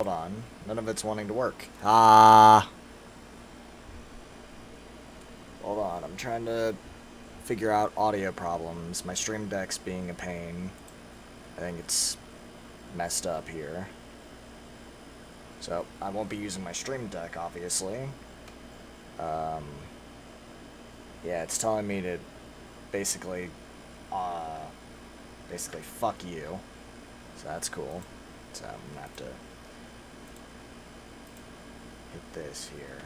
Hold on. None of it's wanting to work. Ah. Hold on. I'm trying to figure out audio problems. My stream deck's being a pain. I think it's messed up here. So, I won't be using my stream deck, obviously. Yeah, it's telling me to basically fuck you. So that's cool. So I'm gonna have to hit this here.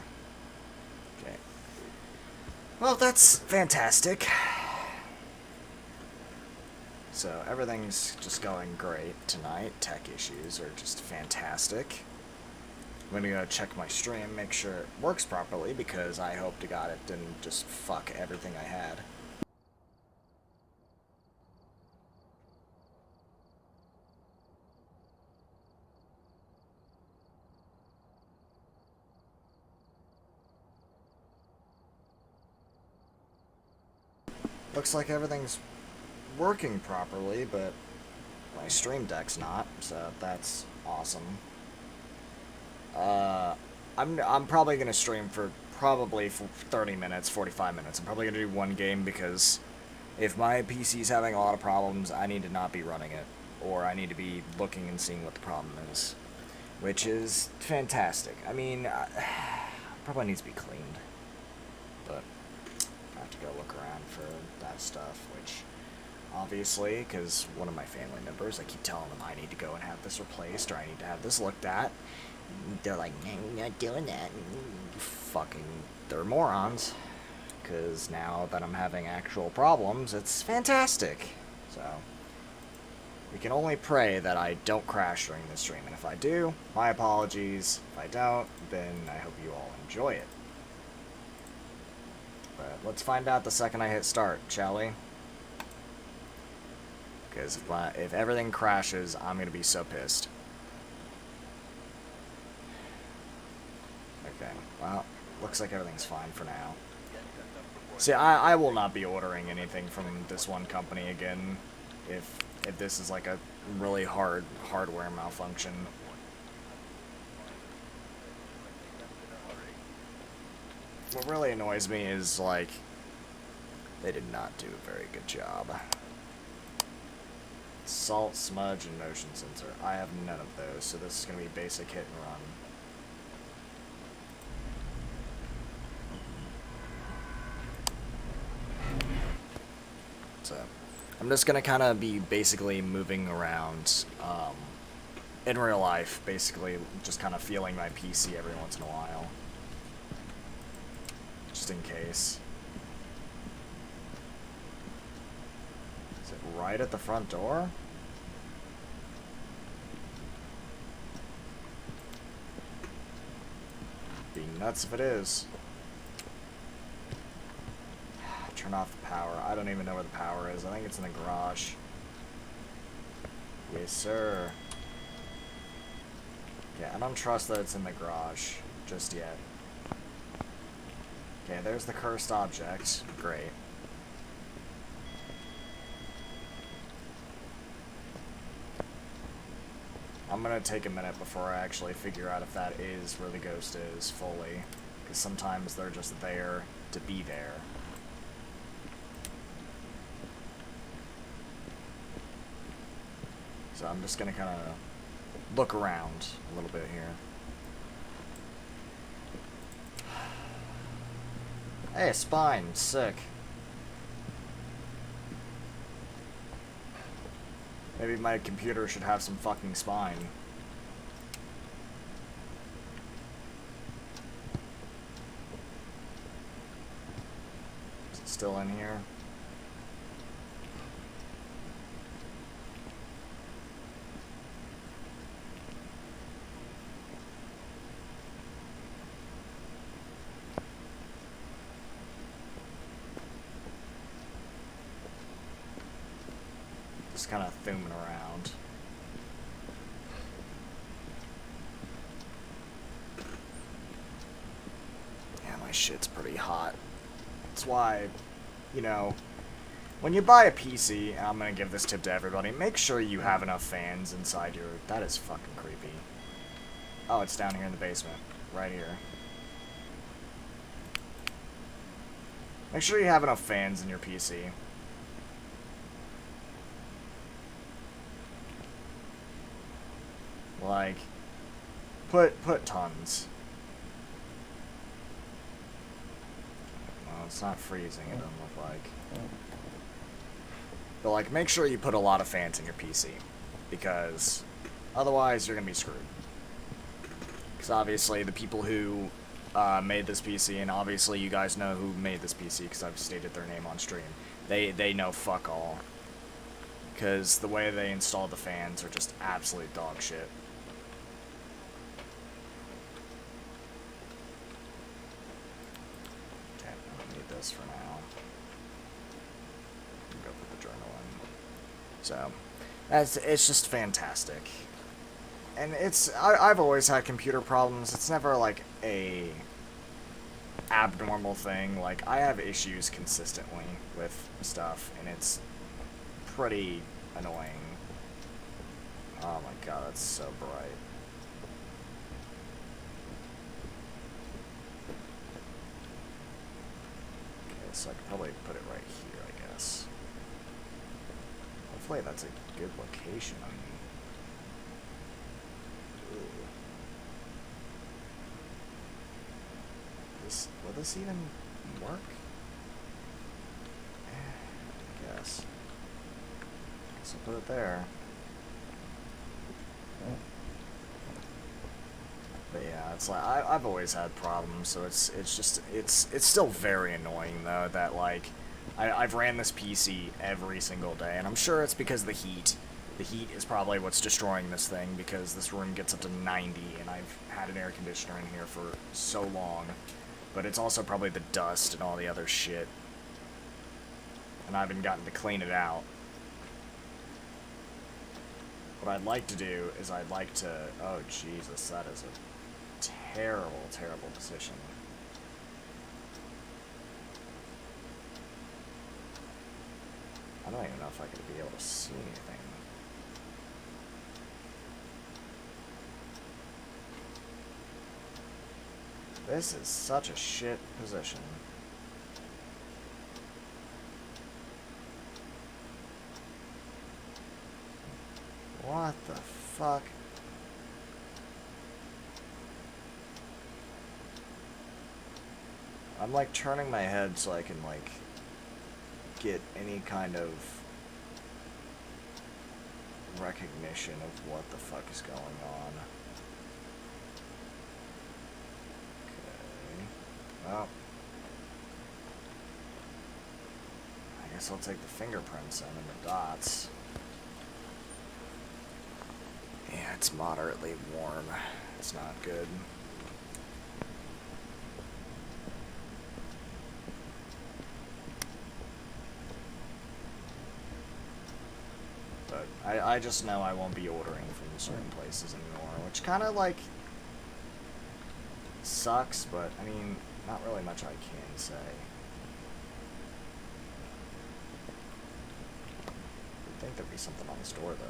Okay. Well, that's fantastic. So everything's just going great tonight. Tech issues are just fantastic. I'm gonna go check my stream, make sure it works properly, because I hope to God it didn't just fuck everything I had. Looks like everything's working properly, but my stream deck's not, so that's awesome. I'm probably gonna stream for probably 30 minutes, 45 minutes. I'm probably gonna do one game because if my PC's having a lot of problems, I need to not be running it, or I need to be looking and seeing what the problem is, which is fantastic. I mean, probably needs to be cleaned, but I have to go look around for that stuff, which obviously, because one of my family members, I keep telling them I need to go and have this replaced, or I need to have this looked at. They're like, "You're not doing that." Fucking, they're morons. Because now that I'm having actual problems, it's fantastic. So, we can only pray that I don't crash during this stream. And if I do, my apologies. If I don't, then I hope you all enjoy it. But let's find out the second I hit start, shall we? Because if everything crashes, I'm going to be so pissed. Okay, well, looks like everything's fine for now. See, I will not be ordering anything from this one company again if this is like a really hard hardware malfunction. What really annoys me is, like, they did not do a very good job. Salt, smudge, and motion sensor. I have none of those, so this is going to be basic hit and run. So, I'm just gonna kind of be basically moving around, in real life, basically, just kind of feeling my PC every once in a while. Just in case. Is it right at the front door? Be nuts if it is. Turn off the power. I don't even know where the power is. I think it's in the garage. Yes, sir. Yeah, I don't trust that it's in the garage just yet. Okay, there's the cursed object. Great. I'm gonna take a minute before I actually figure out if that is where the ghost is fully. Because sometimes they're just there to be there. So I'm just gonna kind of look around a little bit here. Hey, a spine, sick. Maybe my computer should have some fucking spine. Is it still in here? Just kind of thumbing around. Yeah, my shit's pretty hot. That's why, you know, when you buy a PC, and I'm gonna give this tip to everybody, make sure you have enough fans inside your... That is fucking creepy. Oh, it's down here in the basement. Right here. Make sure you have enough fans in your PC. Like, put tons. Well, it's not freezing, it doesn't look like. But, like, make sure you put a lot of fans in your PC. Because otherwise, you're going to be screwed. Because obviously, the people who made this PC, and obviously you guys know who made this PC because I've stated their name on stream, they know fuck all. Because the way they installed the fans are just absolute dog shit. Okay, I don't need this for now. Go put the journal in. So, it's just fantastic. And I've always had computer problems. It's never like a abnormal thing. Like, I have issues consistently with stuff, and it's pretty annoying. Oh my god, that's so bright. Okay, so I could probably put it right here, I guess. Hopefully that's a good location. I mean, will this even work? I guess. So put it there. But yeah, it's like I've always had problems, so it's still very annoying though that like I've ran this PC every single day, and I'm sure it's because of the heat. The heat is probably what's destroying this thing because this room gets up to 90, and I've had an air conditioner in here for so long. But it's also probably the dust and all the other shit. And I haven't gotten to clean it out. What I'd like to do is I'd like to... Oh, Jesus, that is a terrible, terrible position. I don't even know if I could be able to see anything. This is such a shit position. What the fuck? I'm like turning my head so I can like get any kind of recognition of what the fuck is going on. Well, I guess I'll take the fingerprints in and the dots. Yeah, it's moderately warm. It's not good. But I just know I won't be ordering from certain places anymore, which kind of like sucks, but I mean, not really much I can say. You'd think there'd be something on the store, though.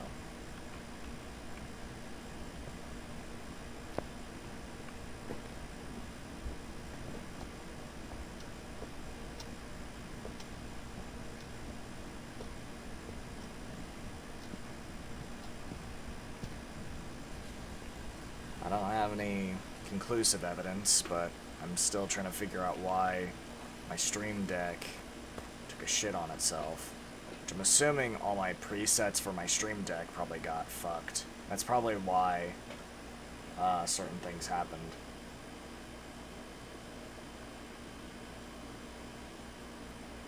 I don't have any conclusive evidence, but I'm still trying to figure out why my Stream Deck took a shit on itself. Which I'm assuming all my presets for my Stream Deck probably got fucked. That's probably why certain things happened.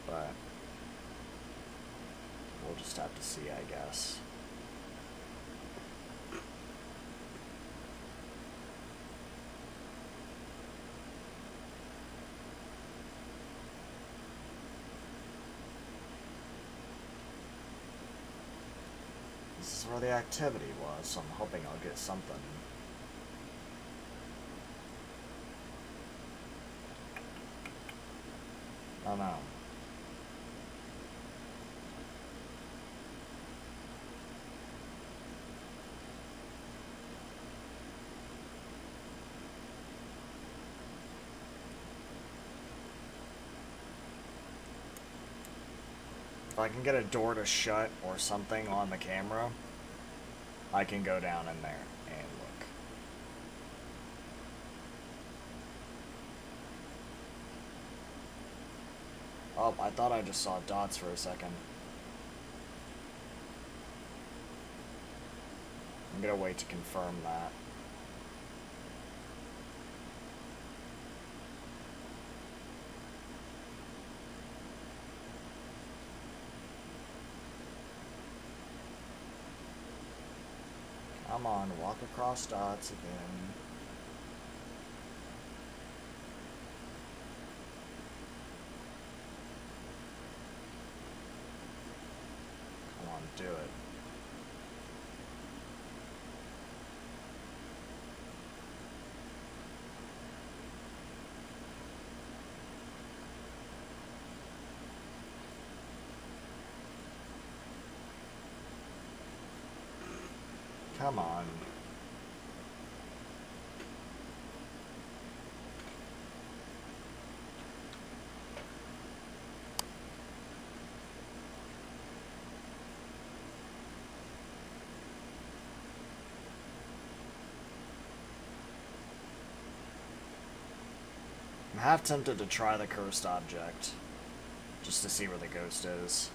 But we'll just have to see, I guess. This is where the activity was, so I'm hoping I'll get something. Oh no. If I can get a door to shut or something on the camera, I can go down in there and look. Oh, I thought I just saw dots for a second. I'm gonna wait to confirm that. Come on, walk across dots again. Come on, do it. Come on. I'm half tempted to try the cursed object, just to see where the ghost is.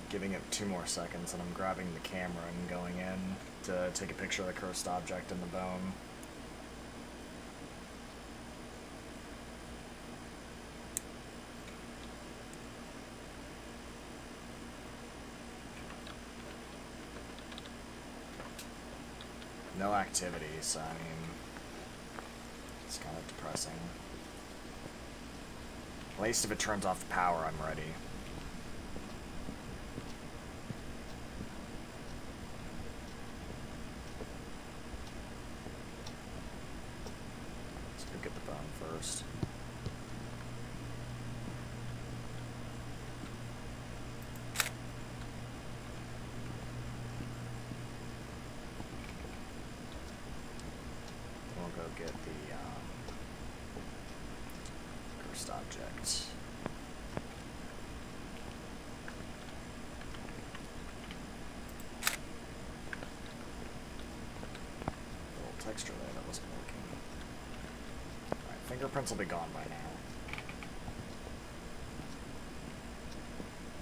Giving it 2 more seconds, and I'm grabbing the camera and going in to take a picture of the cursed object in the bone. No activity, so I mean, it's kind of depressing. At least if it turns off the power, I'm ready. First. We'll go get the cursed object. A little texture there that wasn't working. Fingerprints will be gone by now.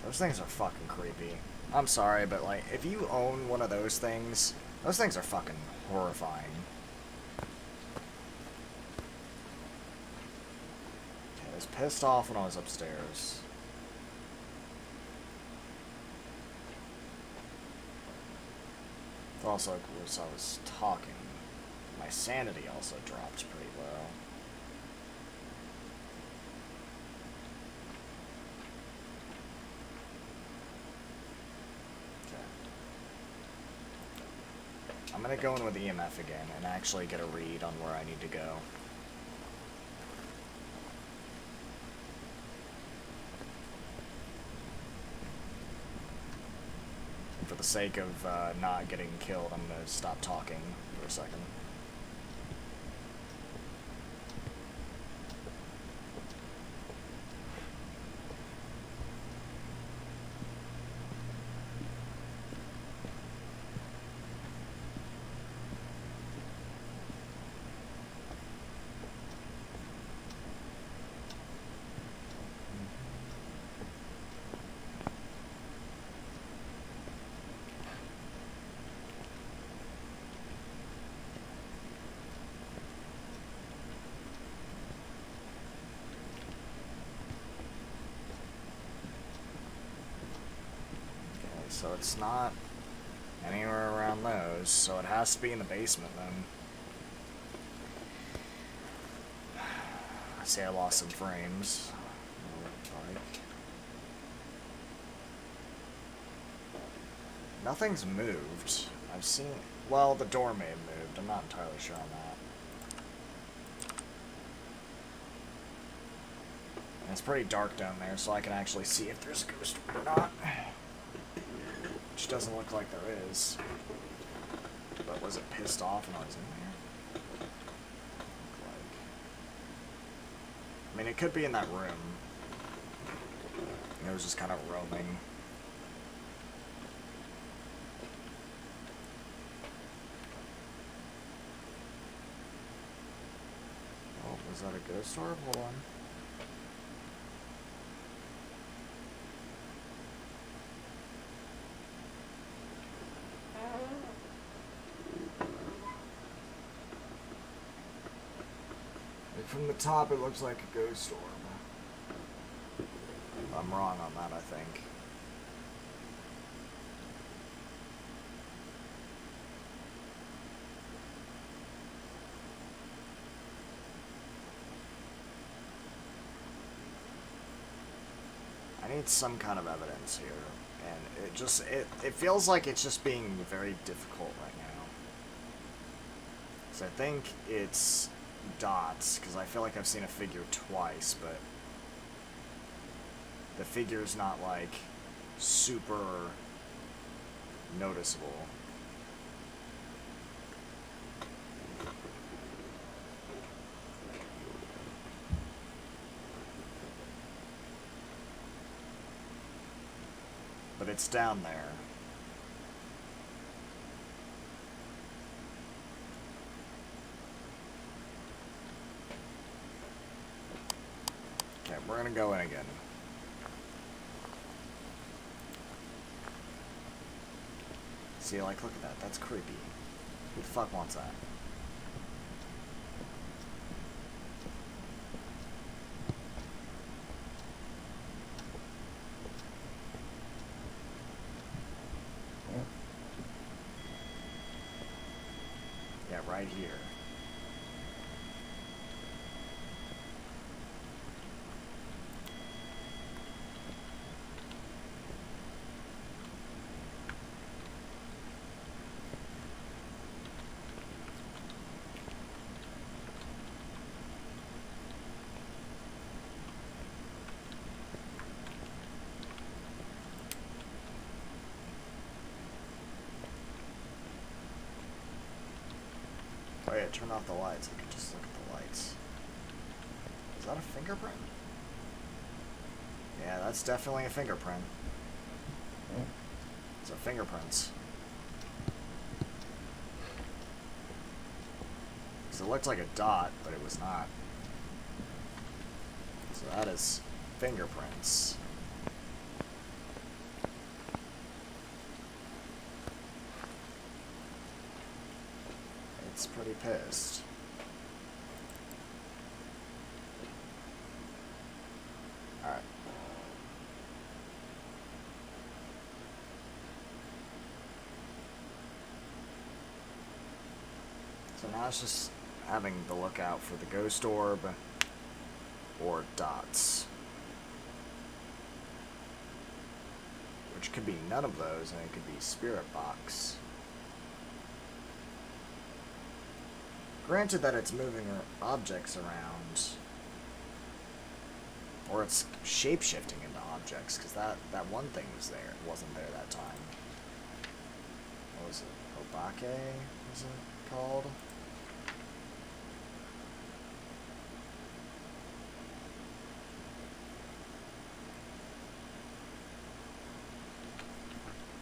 Those things are fucking creepy. I'm sorry, but like, if you own one of those things are fucking horrifying. Okay, I was pissed off when I was upstairs. Also, as I was talking, my sanity also dropped pretty low. I'm gonna go in with EMF again and actually get a read on where I need to go. And for the sake of not getting killed, I'm gonna stop talking for a second. So it's not anywhere around those, so it has to be in the basement then. I say I lost some frames. Nothing's moved. I've seen... Well, the door may have moved. I'm not entirely sure on that. It's pretty dark down there, so I can actually see if there's a ghost or not. Which doesn't look like there is. But was it pissed off when I was in there? I mean, it could be in that room. It was just kind of roaming. Oh, was that a ghost orb? Hold on. From the top, it looks like a ghost orb. I'm wrong on that, I think. I need some kind of evidence here, and it feels like it's just being very difficult right now. So I think it's dots, because I feel like I've seen a figure twice, but the figure's not, like, super noticeable. But it's down there. Okay, we're gonna go in again. See, like, look at that. That's creepy. Who the fuck wants that? Yeah, right here. Oh yeah, turn off the lights. I can just look at the lights. Is that a fingerprint? Yeah, that's definitely a fingerprint. It's a fingerprints. Because it looked like a dot, but it was not. So that is fingerprints. It's pretty pissed. Alright. So now it's just having the lookout for the ghost orb or dots. Which could be none of those, and it could be spirit box. Granted that it's moving objects around, or it's shape-shifting into objects, because that one thing was there. It wasn't there that time. What was it? Obake, was it called?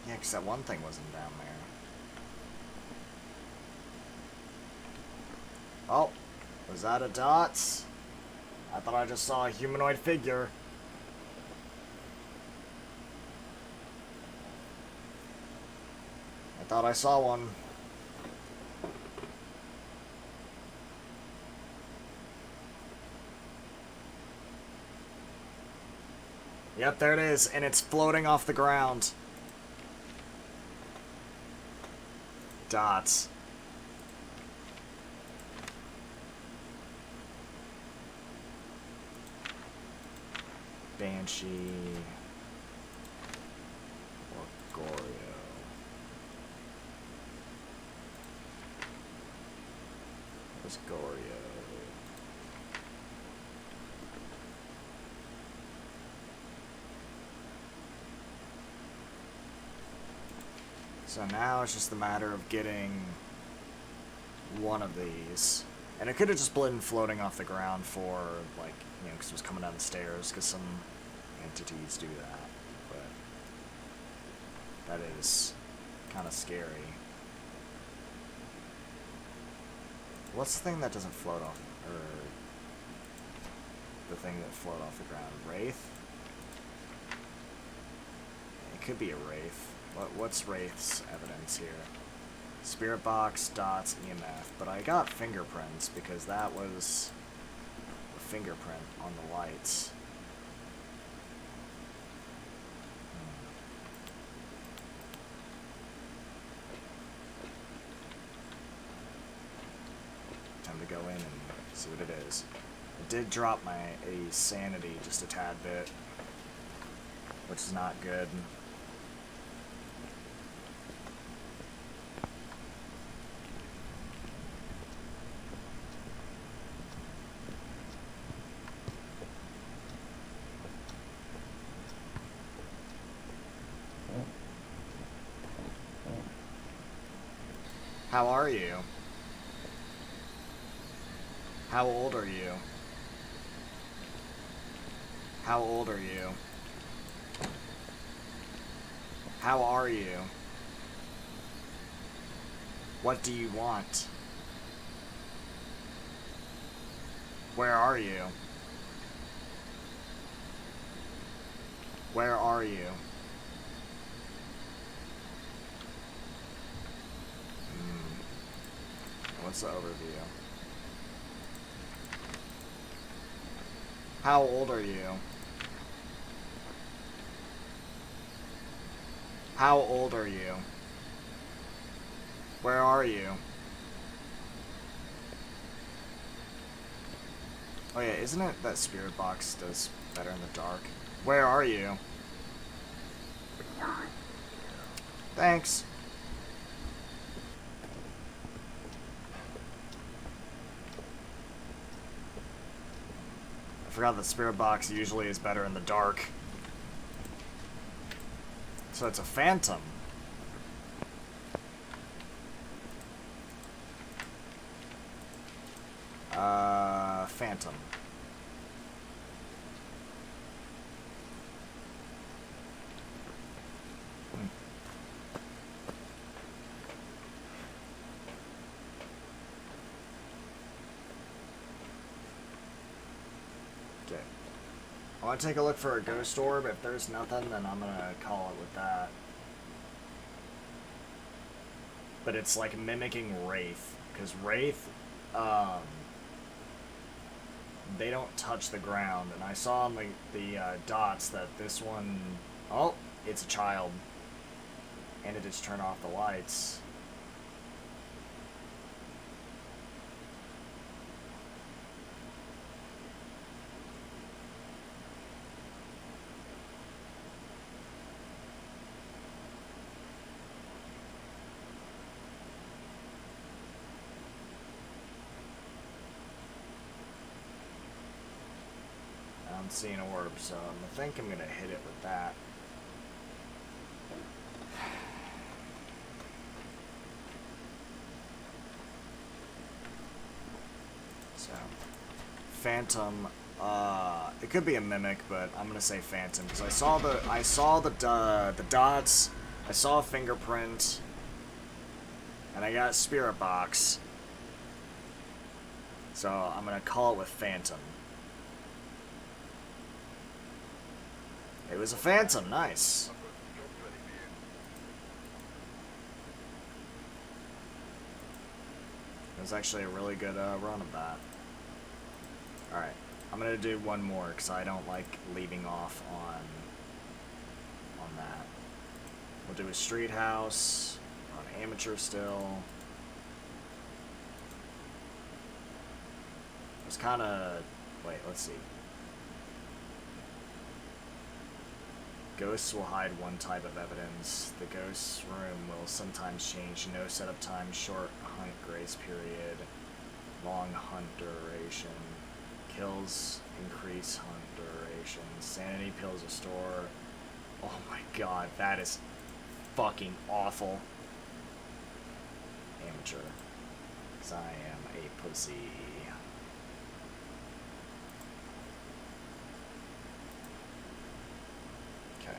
Yeah, because that one thing wasn't down there. Oh, was that a dots? I thought I just saw a humanoid figure. I thought I saw one. Yep, there it is, and it's floating off the ground. Dots. Banshee. Or Goryo. Where's Goryo? So now it's just a matter of getting one of these. And it could have just been floating off the ground for, like, you know, because it was coming down the stairs, because some entities do that. But that is kind of scary. What's the thing that doesn't float off, or the thing that float off the ground? Wraith? It could be a wraith. What's wraith's evidence here? Spirit box, dots, EMF. But I got fingerprints because that was a fingerprint on the lights. Time to go in and see what it is. It did drop my sanity just a tad bit, which is not good. How are you? How old are you? How old are you? How are you? What do you want? Where are you? Where are you? What's the overview? How old are you? How old are you? Where are you? Oh yeah, isn't it that spirit box does better in the dark? Where are you? Thanks. I forgot that spirit box usually is better in the dark. So it's a phantom. Phantom. Okay. I want to take a look for a ghost orb. If there's nothing, then I'm gonna call it with that. But it's like mimicking Wraith, because Wraith, they don't touch the ground, and I saw on the dots that this one, oh, it's a child, and it just turned off the lights. I'm seeing an orb, so I think I'm going to hit it with that. So, Phantom, it could be a mimic, but I'm going to say Phantom, because I saw the dots, I saw a fingerprint, and I got a spirit box, so I'm going to call it with Phantom. It was a phantom, nice. It was actually a really good run of that. Alright, I'm gonna do one more because I don't like leaving off on that. We'll do a street house, on amateur still. It's kinda, wait, let's see. Ghosts will hide one type of evidence. The ghost's room will sometimes change. No setup time, short hunt grace period, long hunt duration. Kills increase hunt duration. Sanity pills restore. Oh my god, that is fucking awful. amateur. Because I am a pussy. Okay.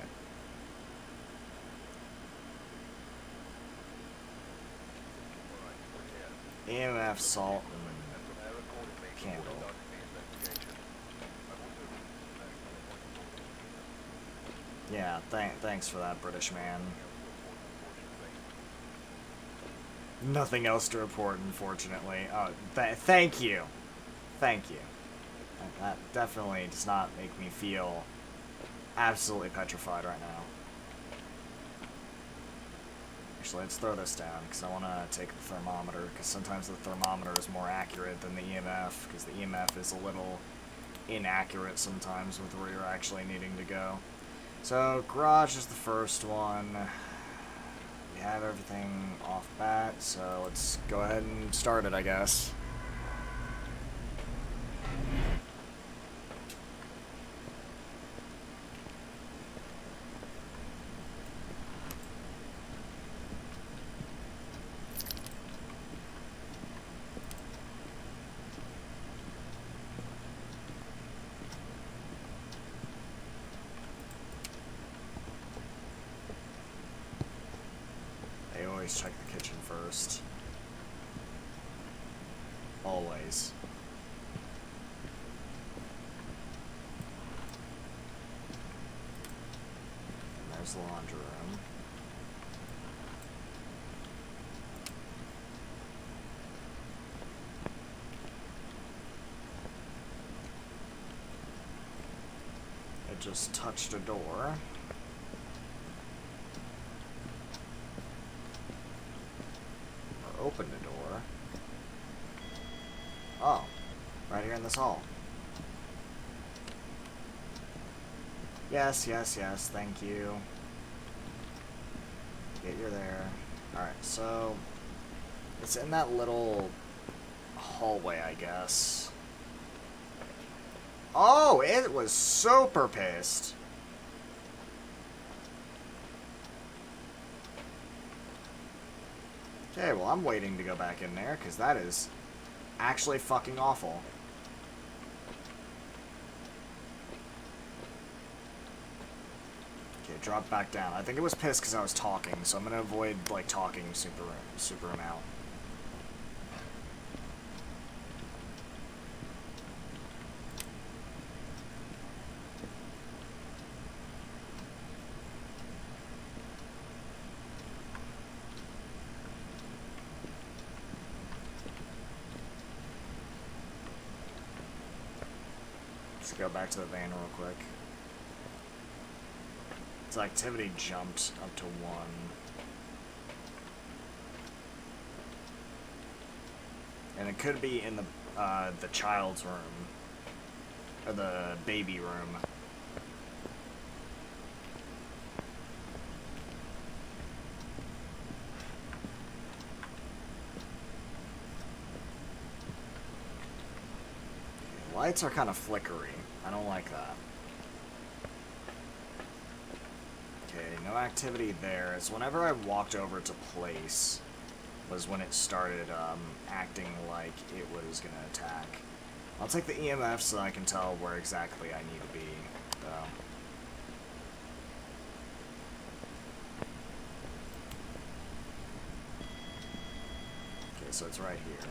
EMF, salt, and candle. Yeah, thanks for that, British man. Nothing else to report, unfortunately. Oh, thank you. Thank you. That definitely does not make me feel absolutely petrified right now. Actually, let's throw this down, because I want to take the thermometer, because sometimes the thermometer is more accurate than the EMF, because the EMF is a little inaccurate sometimes with where you're actually needing to go. So, garage is the first one. We have everything off bat, so let's go ahead and start it, I guess. Always check the kitchen first. Always. And there's the laundry room. It just touched a door. Opened the door. Oh, right here in this hall. Yes, yes, yes, thank you. Get you there. Alright, so it's in that little hallway, I guess. Oh, it was super pissed. Okay, well, I'm waiting to go back in there, because that is actually fucking awful. Okay, drop back down. I think it was pissed because I was talking, so I'm going to avoid, like, talking super amount. Let's go back to the van real quick. Its activity jumped up to 1. And it could be in the child's room. Or the baby room. Lights are kind of flickery. I don't like that. Okay, no activity there. It's whenever I walked over to place was when it started acting like it was going to attack. I'll take the EMF so I can tell where exactly I need to be, though. Okay, so it's right here.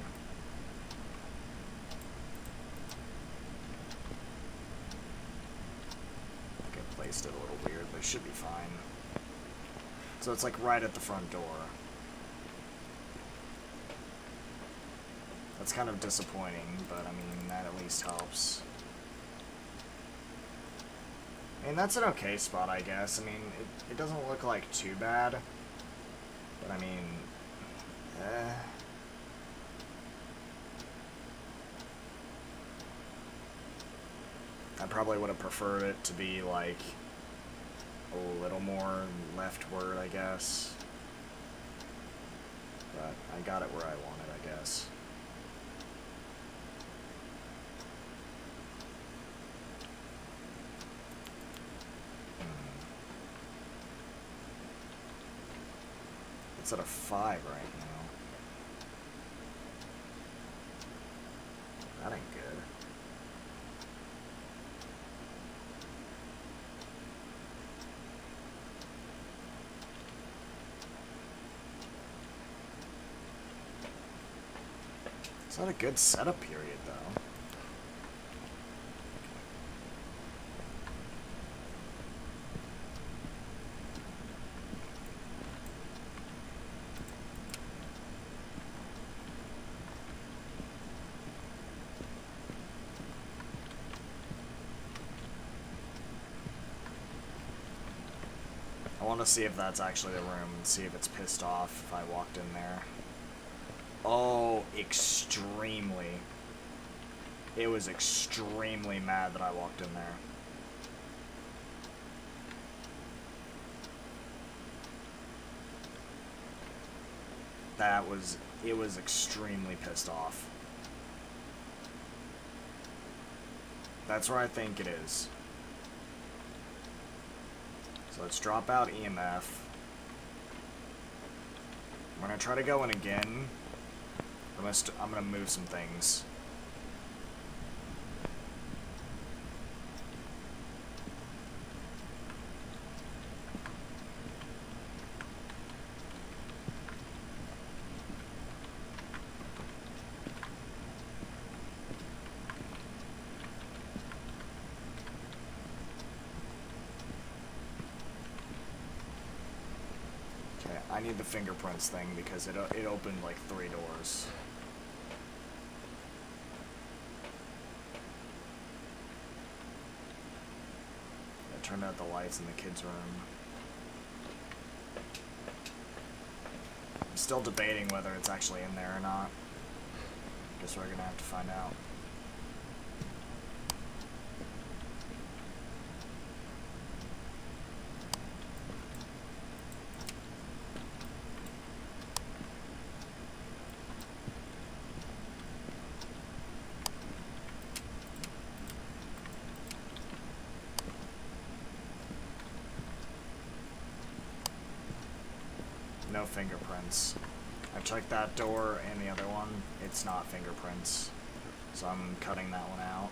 Placed it a little weird, but it should be fine. So it's like right at the front door. That's kind of disappointing, but I mean, that at least helps. I mean, that's an okay spot, I guess. I mean, it doesn't look like too bad, but I mean, I probably would have preferred it to be, like, a little more leftward, I guess. But I got it where I wanted, I guess. It's at a 5 right now. That ain't good. It's not a good setup period, though. I want to see if that's actually the room and see if it's pissed off if I walked in there. Oh, extremely. It was extremely mad that I walked in there. It was extremely pissed off. That's where I think it is. So let's drop out EMF. I'm gonna try to go in again. I'm gonna move some things. I need the fingerprints thing because it opened like 3 doors. I turned out the lights in the kids' room. I'm still debating whether it's actually in there or not. Guess we're gonna have to find out. No fingerprints. I checked that door and the other one. It's not fingerprints. So I'm cutting that one out.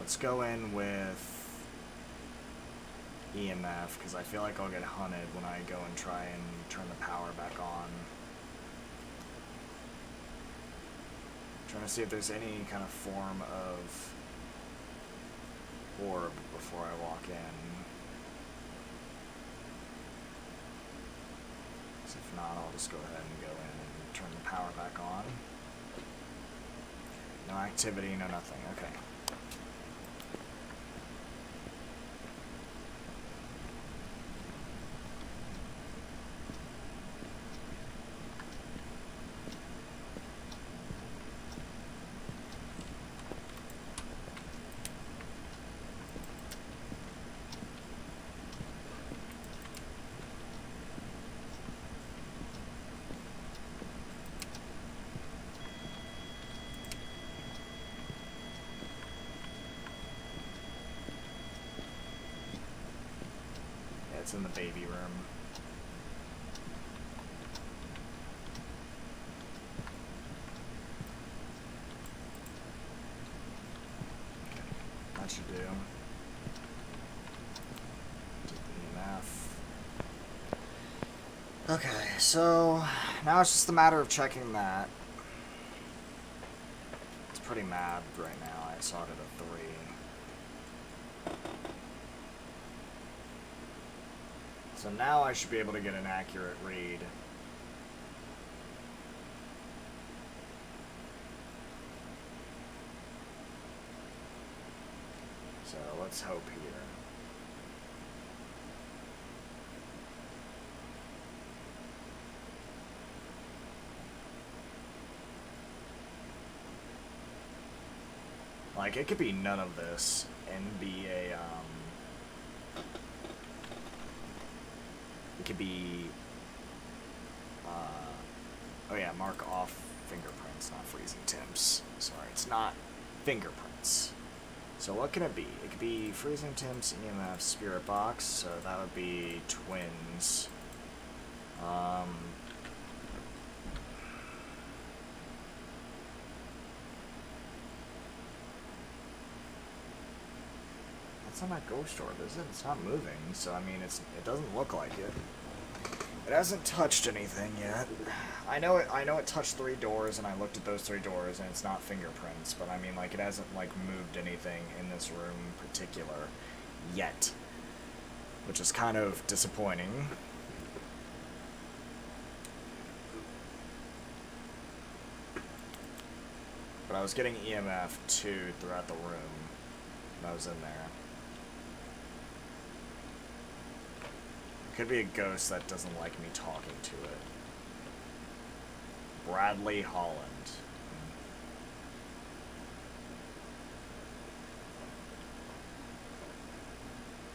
Let's go in with EMF, because I feel like I'll get hunted when I go and try and turn the power back on. Trying to see if there's any kind of form of orb before I walk in. So if not, I'll just go ahead and go in and turn the power back on. No activity, no nothing. Okay. It's in the baby room. Okay, that should do. Take the EMF. Okay, so now it's just a matter of checking that. It's pretty mad right now. I saw it at a 3. So now I should be able to get an accurate read. So let's hope here. Like, it could be none of this and be a, it could be, oh yeah, mark off fingerprints, not freezing temps. Sorry, it's not fingerprints. So what can it be? It could be freezing temps, EMF, spirit box, so that would be twins. That's not a ghost orb, is it? It's not moving, so I mean, it doesn't look like it. It hasn't touched anything yet. I know it touched 3 doors, and I looked at those 3 doors, and it's not fingerprints, but I mean, like, it hasn't, like, moved anything in this room in particular yet, which is kind of disappointing. But I was getting EMF, too, throughout the room when I was in there. Could be a ghost that doesn't like me talking to it. Bradley Holland.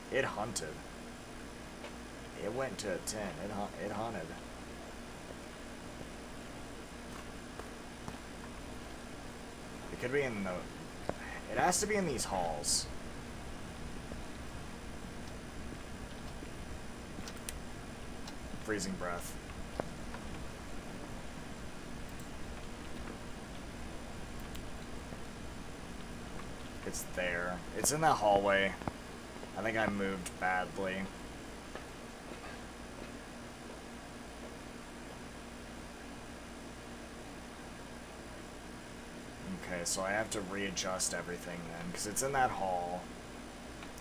It hunted. It went to a 10. It hunted. It could be in the... It has to be in these halls. Freezing breath. It's there. It's in that hallway. I think I moved badly. Okay, so I have to readjust everything then, because it's in that hall.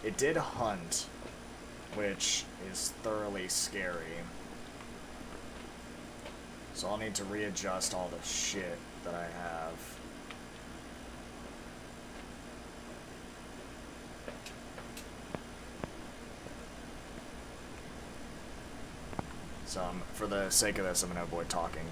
It did hunt, which is thoroughly scary. So I'll need to readjust all the shit that I have. So for the sake of this, I'm going to avoid talking.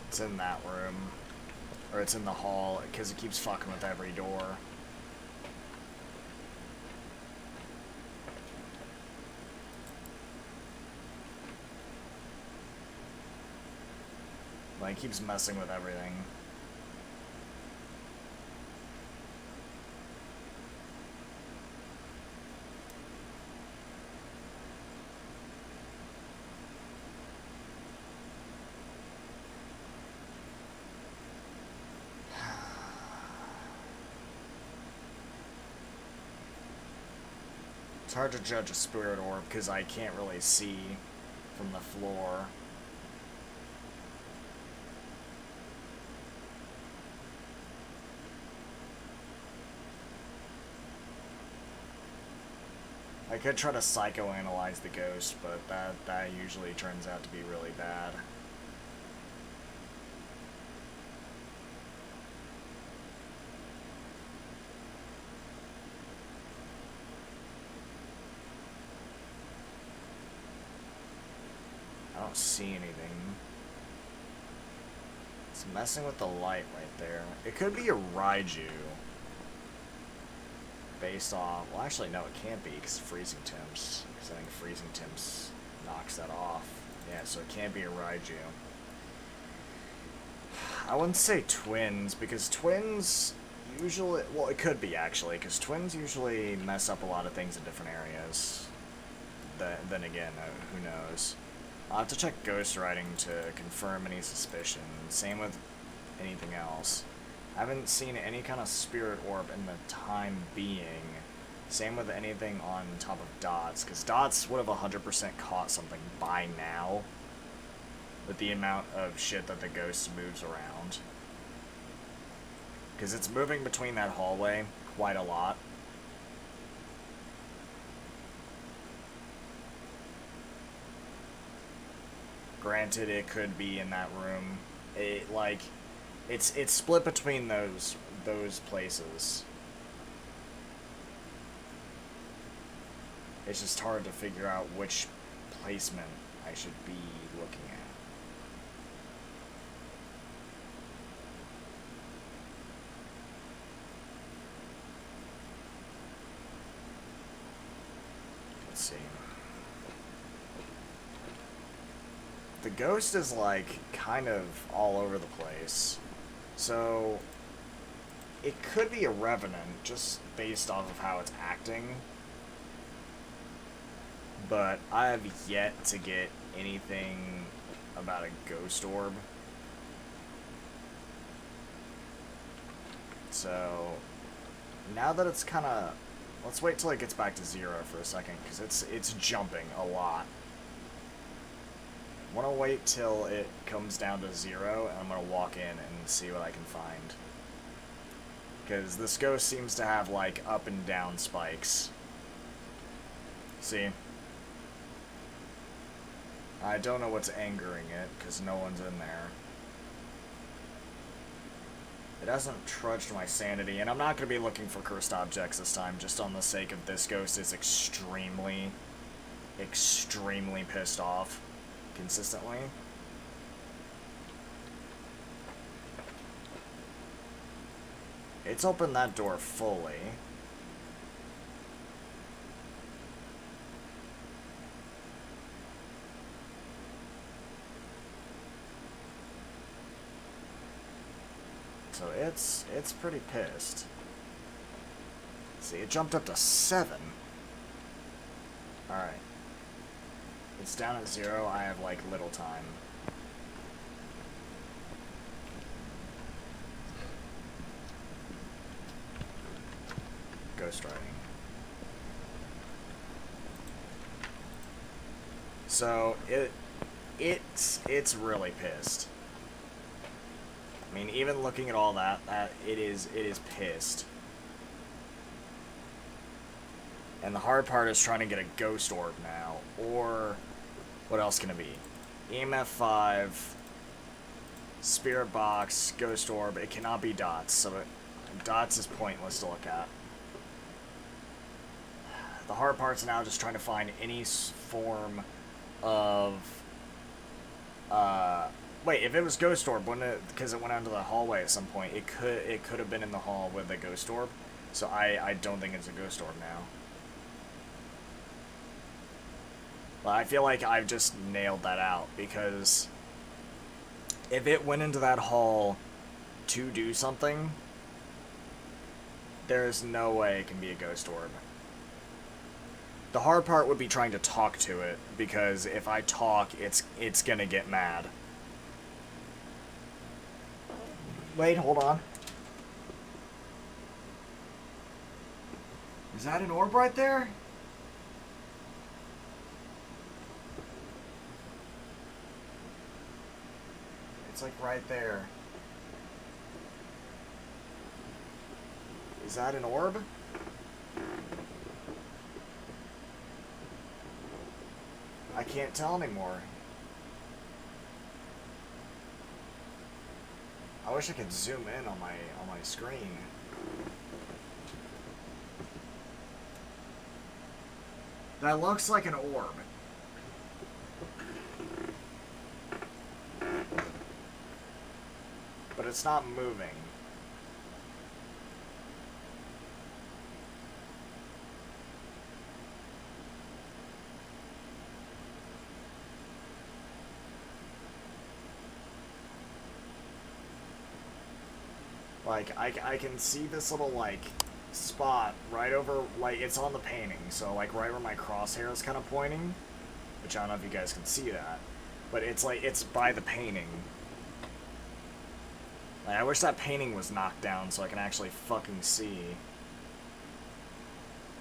It's in that room. Or it's in the hall, because it keeps fucking with every door. Like, it keeps messing with everything. It's hard to judge a spirit orb because I can't really see from the floor. I could try to psychoanalyze the ghost, but that usually turns out to be really bad. I don't see anything. It's messing with the light right there. It could be a Raiju. Based on... Well, actually, no, it can't be, because freezing temps. Because I think freezing temps knocks that off. Yeah, so it can't be a Raiju. I wouldn't say twins, because twins usually... Well, it could be, actually, because twins usually mess up a lot of things in different areas. Then again, who knows? I'll have to check ghostwriting to confirm any suspicion. Same with anything else. I haven't seen any kind of spirit orb in the time being. Same with anything on top of dots, because dots would have 100% caught something by now with the amount of shit that the ghost moves around. Because it's moving between that hallway quite a lot. Granted, it could be in that room. It's split between those places. It's just hard to figure out which placement I should be looking at. Let's see. The ghost is like kind of all over the place. So it could be a revenant just based off of how it's acting. But I have yet to get anything about a ghost orb. So now that it's kind of, let's wait till it gets back to 0 for a second, because it's jumping a lot. I want to wait till it comes down to 0, and I'm going to walk in and see what I can find. Because this ghost seems to have like up and down spikes. See? I don't know what's angering it, because no one's in there. It hasn't trudged my sanity, and I'm not going to be looking for cursed objects this time, just on the sake of this ghost is extremely, extremely pissed off consistently. It's opened that door fully. So it's pretty pissed. See, it jumped up to 7. Alright. It's down at 0, I have like little time. Ghost riding. So it's really pissed. I mean, even looking at all that it is pissed. And the hard part is trying to get a ghost orb now, or what else can it be? EMF 5, spirit box, ghost orb. It cannot be dots, so dots is pointless to look at. The hard part's now just trying to find any form of wait, if it was ghost orb, wouldn't it? Because it went out into the hallway at some point. It could have been in the hall with a ghost orb. So I don't think it's a ghost orb now. Well, I feel like I've just nailed that out, because if it went into that hall to do something, there's no way it can be a ghost orb. The hard part would be trying to talk to it, because if I talk, it's gonna get mad. Wait, hold on. Is that an orb right there? It's like right there. Is that an orb? I can't tell anymore. I wish I could zoom in on my screen. That looks like an orb. But it's not moving. Like, I can see this little, like, spot right over, like, it's on the painting, so, like, right where my crosshair is kind of pointing, which I don't know if you guys can see that, but it's, like, it's by the painting. Like, I wish that painting was knocked down so I can actually fucking see.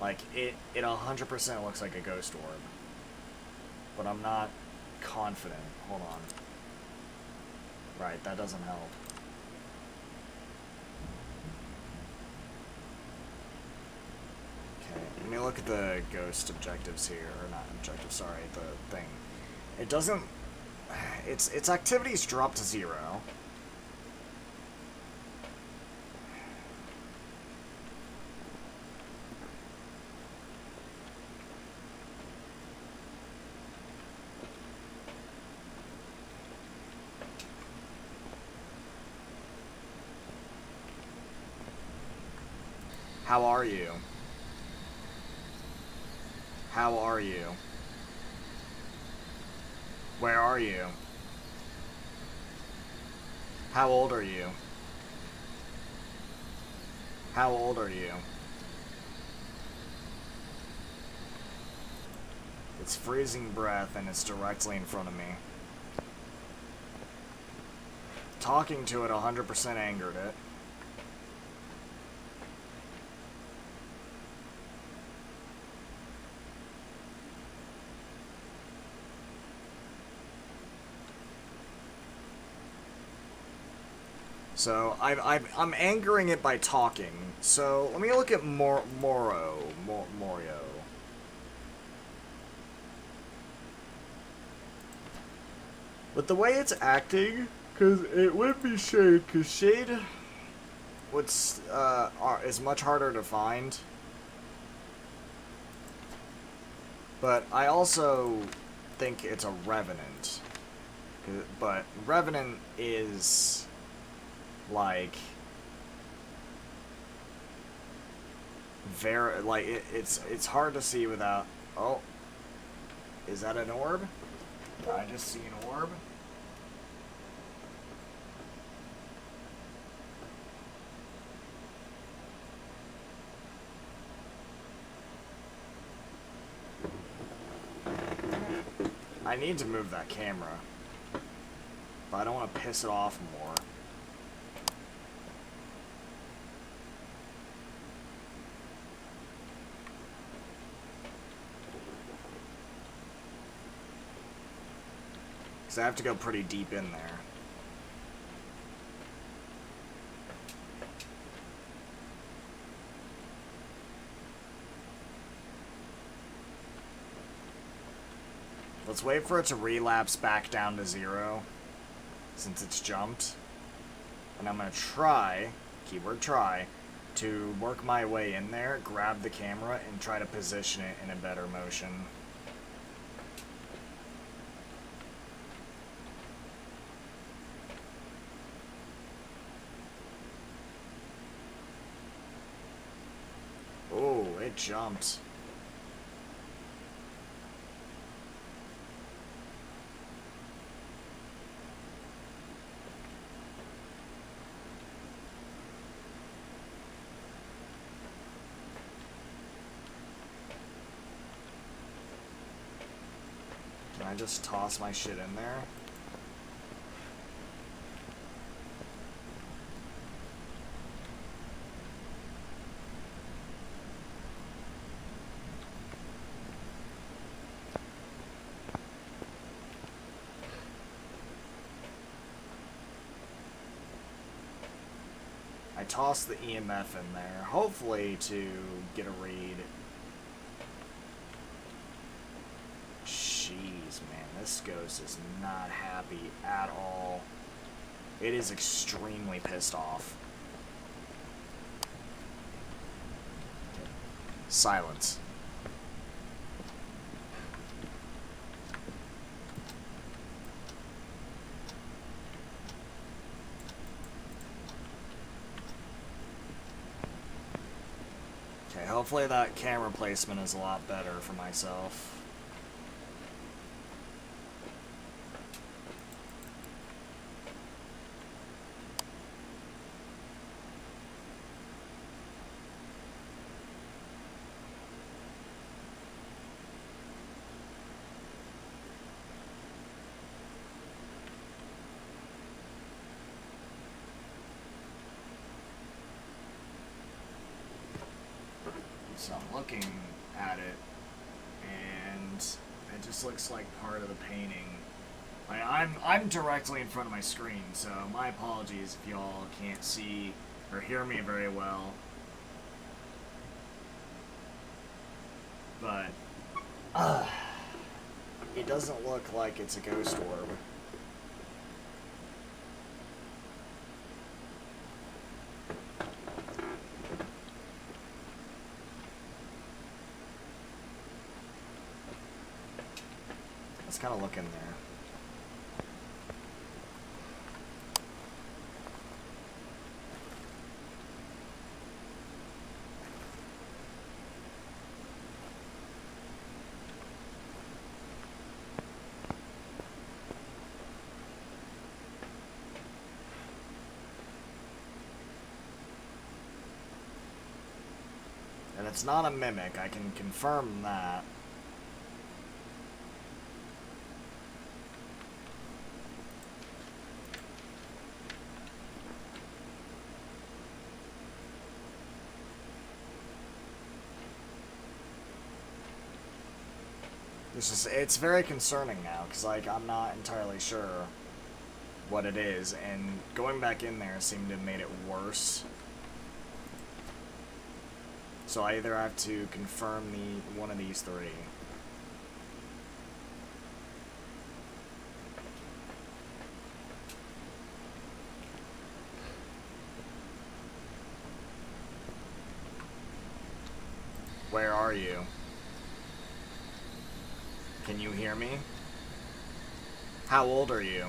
Like, it 100% looks like a ghost orb, but I'm not confident. Hold on. Right, that doesn't help. Let me look at the ghost objectives here, or not objectives, sorry, the thing. It doesn't, its activities drop to 0. How are you? How are you? Where are you? How old are you? How old are you? It's freezing breath and it's directly in front of me. Talking to it 100% angered it. So I'm angering it by talking. So let me look at Morio. But the way it's acting, because it would be Shade, because Shade is much harder to find. But I also think it's a Revenant. But Revenant is like very like it's hard to see without. Oh, is that an orb? Did I just see an orb? I need to move that camera, but I don't want to piss it off more. Because I have to go pretty deep in there. Let's wait for it to relapse back down to 0, since it's jumped. And I'm going to try, keyword try, to work my way in there, grab the camera, and try to position it in a better motion. Oh, it jumped. Can I just toss my shit in there? I tossed the EMF in there, hopefully to get a read. Jeez, man, this ghost is not happy at all. It is extremely pissed off. Silence. Okay, hopefully that camera placement is a lot better for myself. So I'm looking at it, and it just looks like part of the painting. Like I'm directly in front of my screen, so my apologies if y'all can't see or hear me very well. But it doesn't look like it's a ghost orb. Let's kind of look in there. And it's not a mimic, I can confirm that. It's very concerning now, because, like, I'm not entirely sure what it is, and going back in there seemed to have made it worse. So I either have to confirm one of these three. Where are you? Can you hear me? How old are you?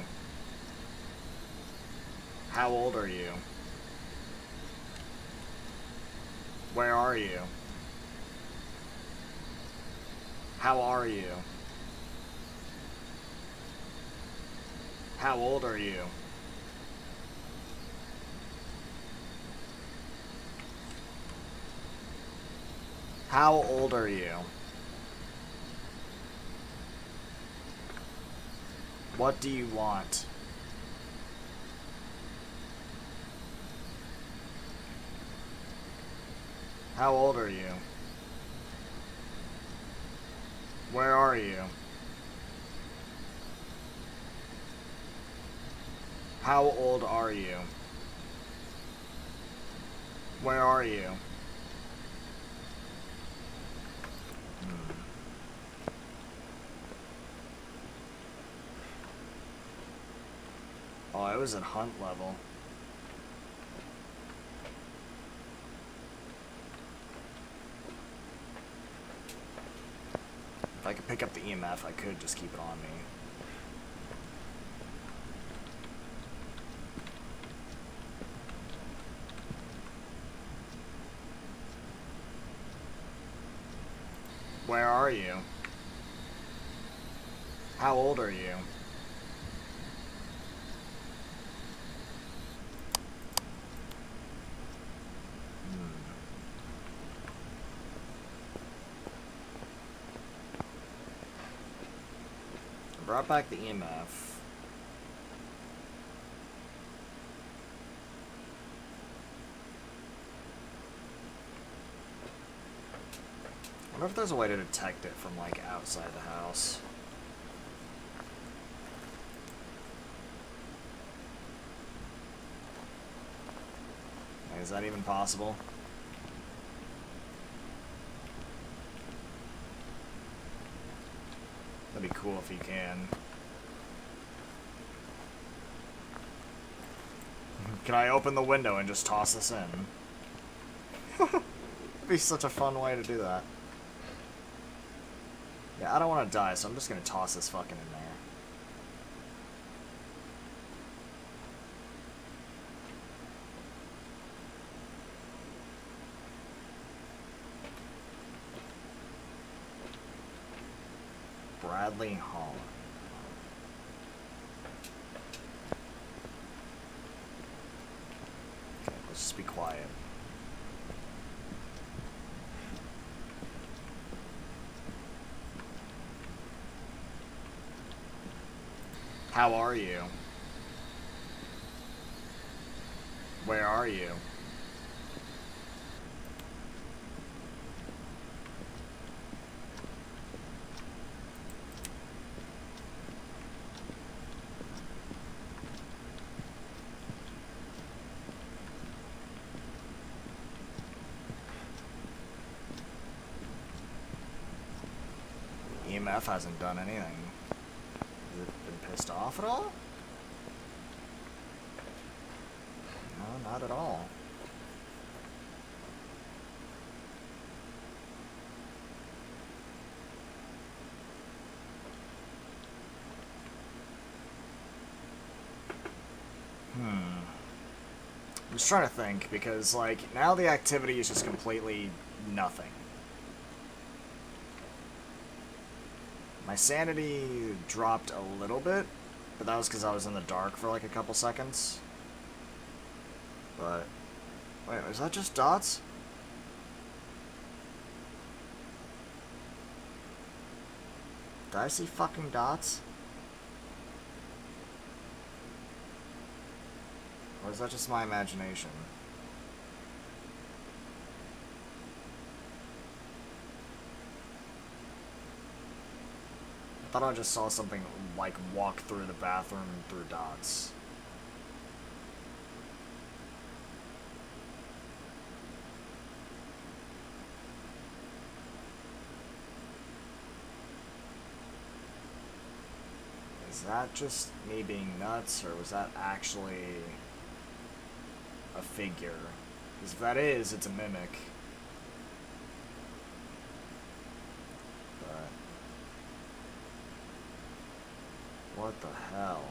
How old are you? Where are you? How are you? How old are you? How old are you? What do you want? How old are you? Where are you? How old are you? Where are you? Oh, I was at hunt level. If I could pick up the EMF, I could just keep it on me. Where are you? How old are you? Brought back the EMF. I wonder if there's a way to detect it from, like, outside the house. Like, is that even possible? That'd be cool if you can. Can I open the window and just toss this in? It'd be such a fun way to do that. Yeah, I don't want to die, so I'm just gonna toss this fucking in there. Bradley Hall. Okay, let's just be quiet. How are you? Where are you? EMF hasn't done anything. Has it been pissed off at all? No, not at all. I'm just trying to think, because, like, now the activity is just completely nothing. My sanity dropped a little bit, but that was because I was in the dark for, like, a couple seconds. But, wait, is that just dots? Did I see fucking dots? Or is that just my imagination? I thought I just saw something, like, walk through the bathroom through dots. Is that just me being nuts, or was that actually a figure? Because if that is, it's a mimic. But what the hell?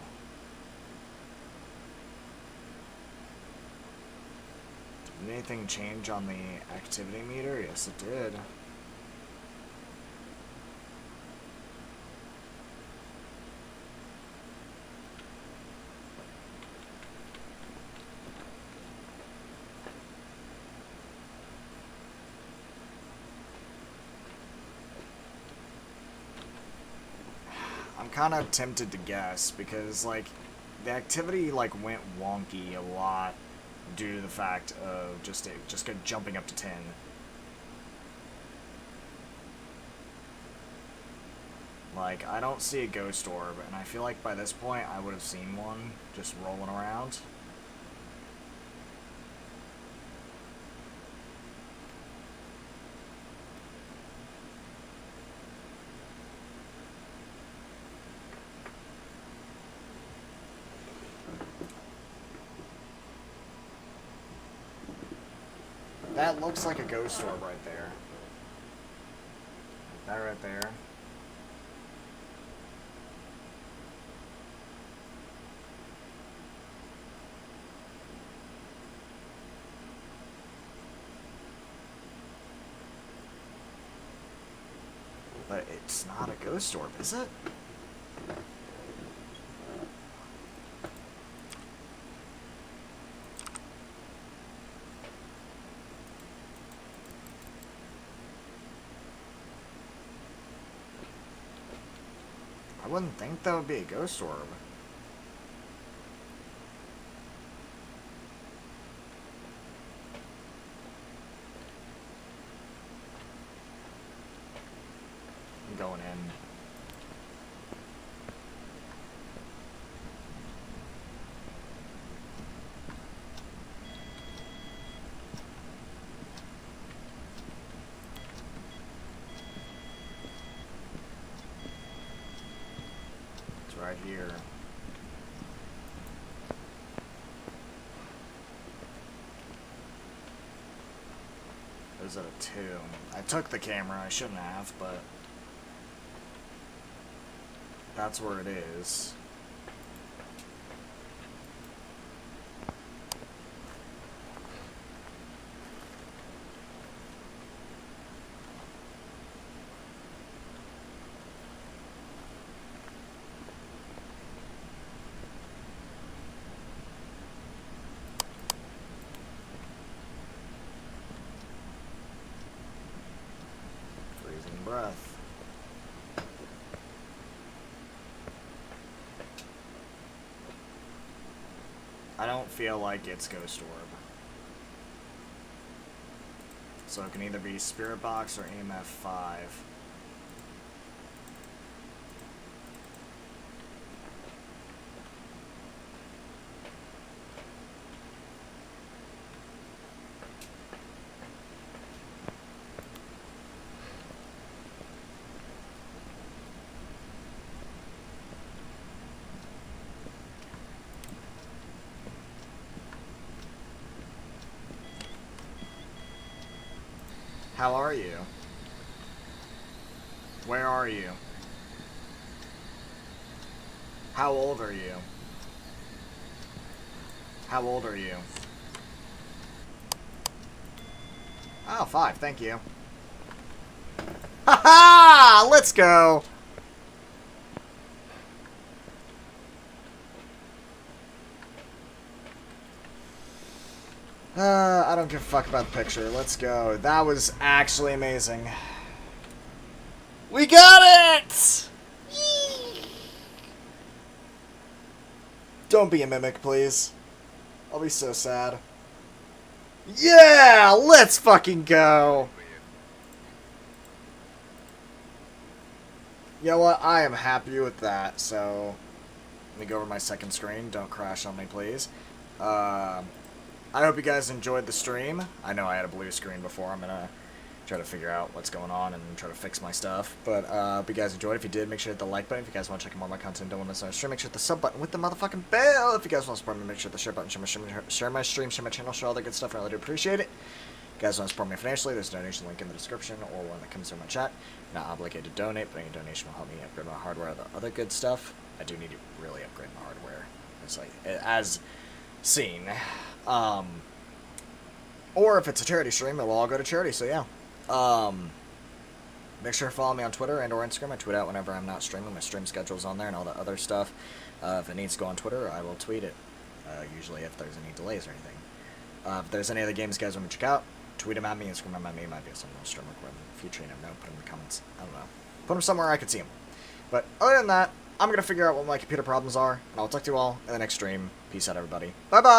Did anything change on the activity meter? Yes, it did. I'm kind of tempted to guess because, like, the activity, like, went wonky a lot due to the fact of just jumping up to 10. Like, I don't see a ghost orb, and I feel like by this point I would have seen one just rolling around. That looks like a ghost orb right there. That right there. But it's not a ghost orb, is it? I wouldn't think that would be a ghost orb. I'm going in. It's right here. It was at a 2. I took the camera, I shouldn't have, but that's where it is. Freezing breath. I don't feel like it's Ghost Orb. So it can either be Spirit Box or EMF 5. How are you? Where are you? How old are you? How old are you? Oh, 5, thank you. Ha-ha! Let's go! I don't give a fuck about the picture. Let's go. That was actually amazing. We got it! Don't be a mimic, please. I'll be so sad. Yeah! Let's fucking go! You know what? I am happy with that, so... Let me go over my second screen. Don't crash on me, please. I hope you guys enjoyed the stream. I know I had a blue screen before. I'm gonna try to figure out what's going on and try to fix my stuff. But hope you guys enjoyed. If you did, make sure to hit the like button. If you guys want to check out more of my content, don't want to miss my stream, make sure to hit the sub button with the motherfucking bell. If you guys want to support me, make sure to the share button, share my stream, share my channel, share all that good stuff. I really do appreciate it. If you guys want to support me financially, there's a donation link in the description or one that comes through my chat. Not obligated to donate, but any donation will help me upgrade my hardware or the other good stuff. I do need to really upgrade my hardware. It's like, as seen. Or if it's a charity stream, it will all go to charity, so yeah. Make sure to follow me on Twitter and or Instagram. I tweet out whenever I'm not streaming. My stream schedule's on there and all the other stuff. If it needs to go on Twitter, I will tweet it. Usually if there's any delays or anything. If there's any other games you guys want me to check out, tweet them at me, Instagram them at me. It might be something I'll stream record in the future. You never know. Put them in the comments. I don't know. Put them somewhere I can see them. But other than that, I'm going to figure out what my computer problems are, and I'll talk to you all in the next stream. Peace out, everybody. Bye-bye!